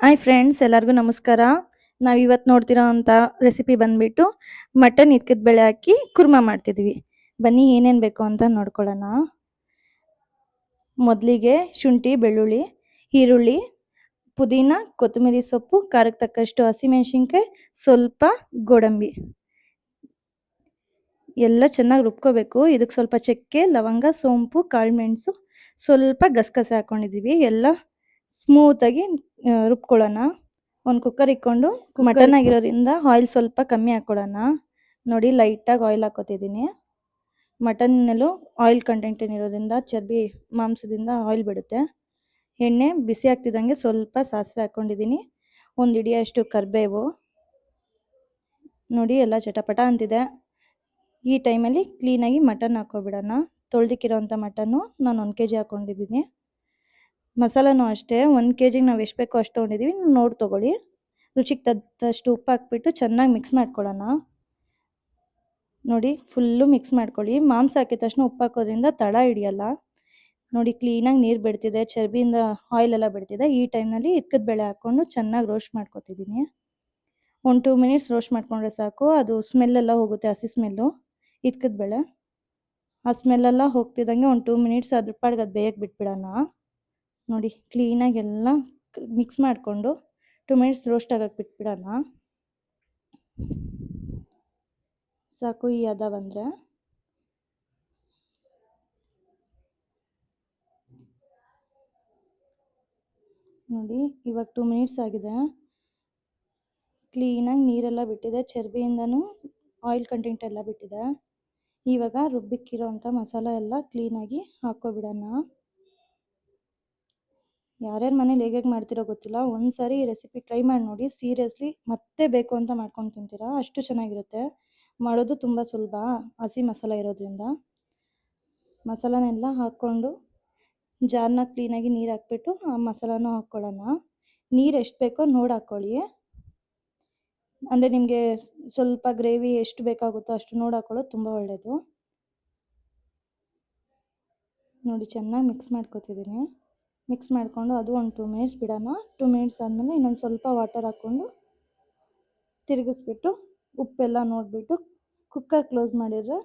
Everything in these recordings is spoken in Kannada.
ಹಾಯ್ ಫ್ರೆಂಡ್ಸ್, ಎಲ್ಲರಿಗೂ ನಮಸ್ಕಾರ. ನಾವು ಇವತ್ತು ನೋಡ್ತಿರೋ ಅಂಥ ರೆಸಿಪಿ ಬಂದ್ಬಿಟ್ಟು ಮಟನ್ ಇಕ್ಕದ ಬೇಳೆ ಹಾಕಿ ಕುರ್ಮಾ ಮಾಡ್ತಿದ್ವಿ. ಬನ್ನಿ ಏನೇನು ಬೇಕು ಅಂತ ನೋಡ್ಕೊಳ್ಳೋಣ. ಮೊದಲಿಗೆ ಶುಂಠಿ, ಬೆಳ್ಳುಳ್ಳಿ, ಈರುಳ್ಳಿ, ಪುದೀನ, ಕೊತ್ತಂಬರಿ ಸೊಪ್ಪು, ಖಾರಕ್ಕೆ ತಕ್ಕಷ್ಟು ಹಸಿಮೆಣಸಿನ್ಕಾಯಿ, ಸ್ವಲ್ಪ ಗೋಡಂಬಿ ಎಲ್ಲ ಚೆನ್ನಾಗಿ ರುಬ್ಕೋಬೇಕು. ಇದಕ್ಕೆ ಸ್ವಲ್ಪ ಚಕ್ಕೆ, ಲವಂಗ, ಸೋಂಪು, ಕಾಳುಮೆಣಸು, ಸ್ವಲ್ಪ ಗಸಗಸೆ ಹಾಕ್ಕೊಂಡಿದ್ದೀವಿ. ಎಲ್ಲ ಸ್ಮೂತಾಗಿ ರುಬ್ಕೊಳ್ಳೋಣ. ಒಂದು ಕುಕ್ಕರ್ ಇಕ್ಕೊಂಡು ಮಟನ್ ಆಗಿರೋದ್ರಿಂದ ಆಯಿಲ್ ಸ್ವಲ್ಪ ಕಮ್ಮಿ ಹಾಕ್ಕೊಳ್ಳೋಣ. ನೋಡಿ, ಲೈಟಾಗಿ ಆಯಿಲ್ ಹಾಕೋತಿದ್ದೀನಿ. ಮಟನ್ನಲ್ಲೂ ಆಯಿಲ್ ಕಂಟೆಂಟ್ ಏನಿರೋದ್ರಿಂದ ಚರ್ಬಿ ಮಾಂಸದಿಂದ ಆಯಿಲ್ ಬಿಡುತ್ತೆ. ಎಣ್ಣೆ ಬಿಸಿ ಆಗ್ತಿದ್ದಂಗೆ ಸ್ವಲ್ಪ ಸಾಸಿವೆ ಹಾಕ್ಕೊಂಡಿದ್ದೀನಿ. ಒಂದು ಹಿಡಿಯಷ್ಟು ಕರಿಬೇವು. ನೋಡಿ, ಎಲ್ಲ ಚಟಪಟ ಅಂತಿದೆ. ಈ ಟೈಮಲ್ಲಿ ಕ್ಲೀನಾಗಿ ಮಟನ್ ಹಾಕ್ಕೊಬಿಡೋಣ. ತೊಳೆದಿಕ್ಕಿರೋಂಥ ಮಟನ್ನು ನಾನು 1 kg ಹಾಕ್ಕೊಂಡಿದ್ದೀನಿ. ಮಸಾಲನೂ ಅಷ್ಟೇ 1 kgಗೆ ನಾವು ಎಷ್ಟು ಬೇಕೋ ಅಷ್ಟು ತೊಗೊಂಡಿದ್ದೀವಿ, ನೋಡಿ ತೊಗೊಳ್ಳಿ. ರುಚಿಗೆ ತಕ್ಕಷ್ಟು ಉಪ್ಪು ಹಾಕ್ಬಿಟ್ಟು ಚೆನ್ನಾಗಿ ಮಿಕ್ಸ್ ಮಾಡ್ಕೊಳ್ಳೋಣ. ನೋಡಿ, ಫುಲ್ಲು ಮಿಕ್ಸ್ ಮಾಡ್ಕೊಳ್ಳಿ. ಮಾಂಸ ಹಾಕಿದ ತಕ್ಷಣ ಉಪ್ಪು ಹಾಕೋದ್ರಿಂದ ತಳ ಹಿಡಿಯಲ್ಲ. ನೋಡಿ, ಕ್ಲೀನಾಗಿ ನೀರು ಬಿಡ್ತಿದೆ, ಚರ್ಬಿಯಿಂದ ಆಯಿಲೆಲ್ಲ ಬಿಡ್ತಿದೆ. ಈ ಟೈಮ್ನಲ್ಲಿ ಇಕ್ಕದ ಬೇಳೆ ಹಾಕ್ಕೊಂಡು ಚೆನ್ನಾಗಿ ರೋಸ್ಟ್ ಮಾಡ್ಕೊತಿದ್ದೀನಿ. 1-2 ಮಿನಿಟ್ಸ್ ರೋಸ್ಟ್ ಮಾಡ್ಕೊಂಡ್ರೆ ಸಾಕು. ಅದು ಸ್ಮೆಲ್ಲೆಲ್ಲ ಹೋಗುತ್ತೆ, ಹಸಿ ಸ್ಮೆಲ್ಲು ಇಕ್ಕದ ಬೇಳೆ. ಆ ಸ್ಮೆಲ್ಲೆಲ್ಲ ಹೋಗ್ತಿದ್ದಂಗೆ 1-2 ಮಿನಿಟ್ಸ್ ಅದ್ರ ಪಾಡಿಗೆ ಅದು ಬೇಯಕ್ಕೆ ಬಿಟ್ಬಿಡೋಣ. ನೋಡಿ, ಕ್ಲೀನಾಗಿ ಎಲ್ಲ ಮಿಕ್ಸ್ ಮಾಡಿಕೊಂಡು 2 ಮಿನಿಟ್ಸ್ ರೋಸ್ಟ್ ಆಗಕ್ಕೆ ಬಿಟ್ಬಿಡೋಣ. ಸಾಕು, ಈ ಹದ ಬಂದರೆ ನೋಡಿ, ಇವಾಗ 2 ಮಿನಿಟ್ಸ್ ಆಗಿದೆ. ಕ್ಲೀನಾಗಿ ನೀರೆಲ್ಲ ಬಿಟ್ಟಿದೆ, ಚರ್ಬಿಯಿಂದನೂ ಆಯಿಲ್ ಕಂಟೆಂಟ್ ಎಲ್ಲ ಬಿಟ್ಟಿದೆ. ಇವಾಗ ರುಬ್ಬಿಕ್ಕಿರೋ ಅಂಥ ಮಸಾಲ ಎಲ್ಲ ಕ್ಲೀನಾಗಿ ಹಾಕ್ಕೊಬಿಡೋಣ. ಯಾರ್ಯಾರ ಮನೇಲಿ ಹೇಗೆ ಮಾಡ್ತಿರೋ ಗೊತ್ತಿಲ್ಲ, ಒಂದು ಸಾರಿ ಈ ರೆಸಿಪಿ ಟ್ರೈ ಮಾಡಿ ನೋಡಿ. ಸೀರಿಯಸ್ಲಿ ಮತ್ತೆ ಬೇಕು ಅಂತ ಮಾಡ್ಕೊಂಡು ತಿಂತೀರಾ, ಅಷ್ಟು ಚೆನ್ನಾಗಿರುತ್ತೆ. ಮಾಡೋದು ತುಂಬ ಸುಲಭ, ಹಸಿ ಮಸಾಲ ಇರೋದ್ರಿಂದ. ಮಸಾಲನೆಲ್ಲ ಹಾಕ್ಕೊಂಡು ಜಾರ್ನ ಕ್ಲೀನಾಗಿ ನೀರು ಹಾಕ್ಬಿಟ್ಟು ಆ ಮಸಾಲಾನು ಹಾಕ್ಕೊಳ್ಳೋಣ. ನೀರು ಎಷ್ಟು ಬೇಕೋ ನೋಡಿ ಹಾಕ್ಕೊಳ್ಳಿ. ಅಂದರೆ ನಿಮಗೆ ಸ್ವಲ್ಪ ಗ್ರೇವಿ ಎಷ್ಟು ಬೇಕಾಗುತ್ತೋ ಅಷ್ಟು ನೋಡಿ ಹಾಕ್ಕೊಳ್ಳೋದು ತುಂಬ ಒಳ್ಳೆಯದು. ನೋಡಿ, ಚೆನ್ನಾಗಿ ಮಿಕ್ಸ್ ಮಾಡ್ಕೊತಿದ್ದೀನಿ. ಮಿಕ್ಸ್ ಮಾಡಿಕೊಂಡು ಅದು ಒಂದು 2 ಮಿನಿಟ್ಸ್ ಬಿಡೋಣ. 2 ಮಿನಿಟ್ಸ್ ಆದಮೇಲೆ ಇನ್ನೊಂದು ಸ್ವಲ್ಪ ವಾಟರ್ ಹಾಕ್ಕೊಂಡು ತಿರುಗಿಸ್ಬಿಟ್ಟು ಉಪ್ಪೆಲ್ಲ ನೋಡಿಬಿಟ್ಟು ಕುಕ್ಕರ್ ಕ್ಲೋಸ್ ಮಾಡಿದರೆ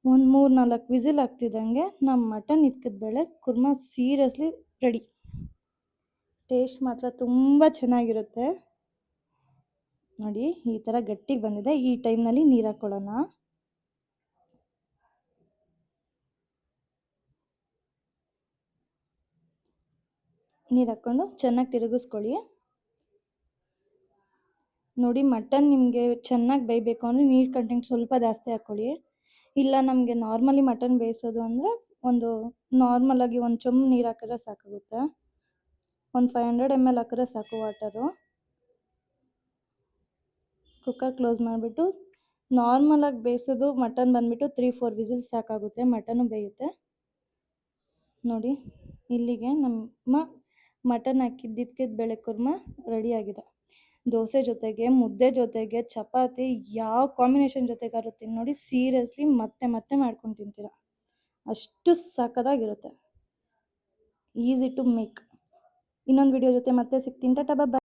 ಒಂದು 3-4 ವಿಸಿಲ್ ಆಗ್ತಿದ್ದಂಗೆ ನಮ್ಮ ಮಟನ್ ಇಕ್ಕದ ಬೇಳೆ ಕುರ್ಮಾ ಸೀರಿಯಸ್ಲಿ ರೆಡಿ. ಟೇಸ್ಟ್ ಮಾತ್ರ ತುಂಬ ಚೆನ್ನಾಗಿರುತ್ತೆ. ನೋಡಿ, ಈ ಥರ ಗಟ್ಟಿಗೆ ಬಂದಿದೆ. ಈ ಟೈಮ್ನಲ್ಲಿ ನೀರು ಹಾಕ್ಕೊಳ್ಳೋಣ. ನೀರು ಹಾಕ್ಕೊಂಡು ಚೆನ್ನಾಗಿ ತಿರುಗಿಸ್ಕೊಳ್ಳಿ. ನೋಡಿ, ಮಟನ್ ನಿಮಗೆ ಚೆನ್ನಾಗಿ ಬೇಯಬೇಕು ಅಂದರೆ ನೀರು ಕಂಟೆಂಟ್ ಸ್ವಲ್ಪ ಜಾಸ್ತಿ ಹಾಕ್ಕೊಳ್ಳಿ. ಇಲ್ಲ ನಮಗೆ ನಾರ್ಮಲಿ ಮಟನ್ ಬೇಯಿಸೋದು ಅಂದರೆ ಒಂದು ನಾರ್ಮಲಾಗಿ ಒಂದು ಚೊಂಬು ನೀರು ಹಾಕಿದ್ರೆ ಸಾಕಾಗುತ್ತೆ. ಒಂದು 500 ml ಹಾಕಿದ್ರೆ ಸಾಕು ವಾಟರು. ಕುಕ್ಕರ್ ಕ್ಲೋಸ್ ಮಾಡಿಬಿಟ್ಟು ನಾರ್ಮಲಾಗಿ ಬೇಯಿಸೋದು ಮಟನ್ ಬಂದುಬಿಟ್ಟು 3-4 ವಿಸಿಲ್ಸ್ ಸಾಕಾಗುತ್ತೆ, ಮಟನ್ನು ಬೇಯುತ್ತೆ. ನೋಡಿ, ಇಲ್ಲಿಗೆ ನಮ್ಮ ಮಟನ್ ಹಾಕಿದ್ದಿಕ್ಕದ ಬೇಳೆ ಕುರ್ಮಾ ರೆಡಿಯಾಗಿದೆ. ದೋಸೆ ಜೊತೆಗೆ, ಮುದ್ದೆ ಜೊತೆಗೆ, ಚಪಾತಿ ಯಾವ ಕಾಂಬಿನೇಷನ್ ಜೊತೆಗಾದ್ರು ತಿನ್ನಿ ನೋಡಿ, ಸೀರಿಯಸ್ಲಿ ಮತ್ತೆ ಮತ್ತೆ ಮಾಡ್ಕೊಂಡು ತಿಂತೀರ, ಅಷ್ಟು ಸಖತ್ತಾಗಿರುತ್ತೆ. Easy to make. ಇನ್ನೊಂದು ವಿಡಿಯೋ ಜೊತೆ ಮತ್ತೆ ಸಿಗ್ತೀನಿ. ಟಾಟಾ, ಬಾಯ್.